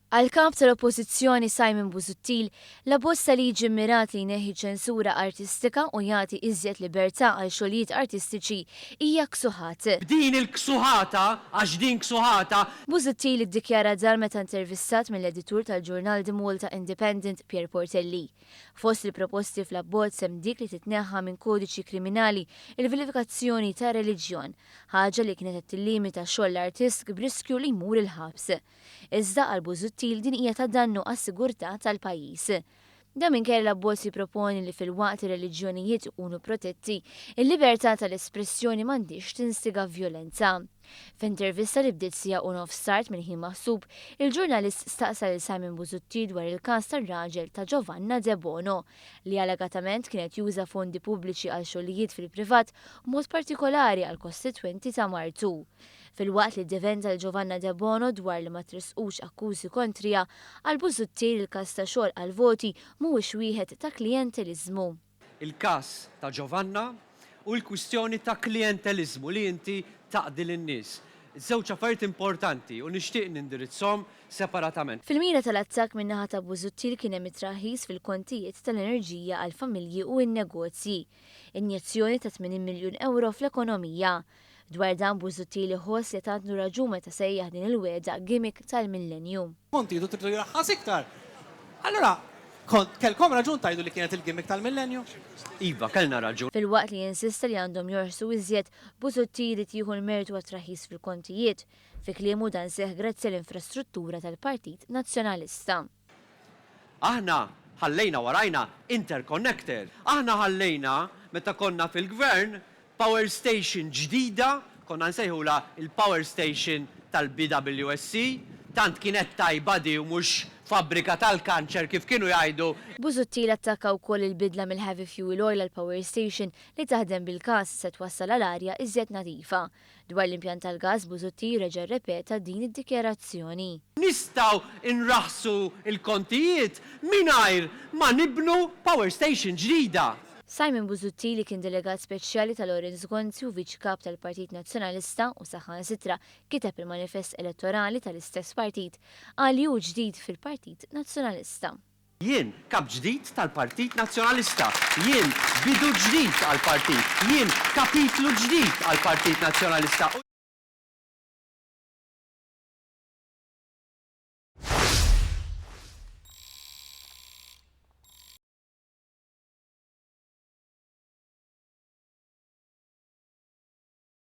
Għal-kap tal-Oppożizzjoni Simon Busuttil, la bosta liġi mirat li jneħħi ċensura artistika u jagħti iżjed libertà għal xogħlijiet artistiċi hija ksuħat. Din il-ksuħata, għax din ksuħata. Busuttil iddikjara dan meta intervistat mill-editur tal-ġurnal di Malta Independent Pier Portelli. Fost il-proposti fl-abbozz hemm dik li titneħħa minn kodiċi kriminali il-vilifikazzjoni ta' reliġjon, ħaġa li kienet tillimita xogħol l-artist b'riskju li jmur il-ħabs. Iżda għal Busuttil din hija ta' dannu għas-sigurtà tal-pajjiż. Da minkejja l-abbozz jipproponi li fil-waqt ir-reliġjonijiet ikunu protetti, il-libertà tal-espressjoni m'għandix tinstiga vjolenza. F'intervista li bdiet sija u nofs minn ħin maħsub, il-ġurnalist staqsa lil Simon Busuttil dwar il-każ tar-raġel ta' Giovanna De Bono, li allegatament kienet juża fondi pubbliċi għal xogħlijiet fil-privat mod partikolari għal kostitwenti ta' Martu. Fil-waqt li ddefenda l-Giovanna De Bono dwar li ma trisqux akkużi kontrija, għal Busuttil il-każ ta' xogħol għal voti mhuwiex wieħed ta' klientelizmu. Il-każ ta' Giovanna u l-kwistjoni ta' klientelizmu li inti taqdi lin-nies. Żewġ affarijiet importanti u nixtieq nindirizzhom separatament. Fil-mira tal-attakk min-naħa ta' Busuttil kien hemm it-traħis fil-kontijiet tal-enerġija għal familji u n-negozji. Injezzjoni ta' 80 miljun euro fl-ekonomija. Dwar dan Busuttil iħoss li għandu raġun meta sejjaħ din il-weda gimmick tal-millennium. Konti jidu tridu jraħħas iktar. Allora, kellkom raġun tajdu li kienet il-gimmick tal-millennium? Iva, kellna raġun. Fil-waqt li jinsista li għandhom jorsu iżjed, Busuttil li tieħu l-mertu għat-traħis fil-kontijiet, fi kliemu dan seħ grazzi l-infrastruttura tal-Partit Nazzjonalista. Aħna ħallejna warajna interconnected. Aħna ħallejna meta konna fil-gvern power station ġdida, konna nsejħula il-power station tal-BWSC, tant kienet tajba di u mhux fabbrika tal-kanċer kif kienu jgħidu. Busuttil attakka wkoll il-bidla mill-heavy fuel oil għal power station li taħdem bil-gas se twassal għal-arja iżjed nadifa. Dwar l-impjant tal-gas Busuttil reġa' rrepeta din id-dikjarazzjoni. Nistgħu inraħsu il-kontijiet mingħajr ma nibnu power station ġdida. Simon Busuttil li kien delegat speċjali tal-Lorenz Gonzi u viċ kap tal-Partit Nazzjonalista u saħansitra kiteb il-manifest elettorali tal-istess partit għal ju ġdid fil-Partit Nazzjonalista. Jien kap ġdid tal-Partit Nazzjonalista, jien bidu ġdid għal-partit, jien kapitlu ġdid għal-Partit Nazzjonalista.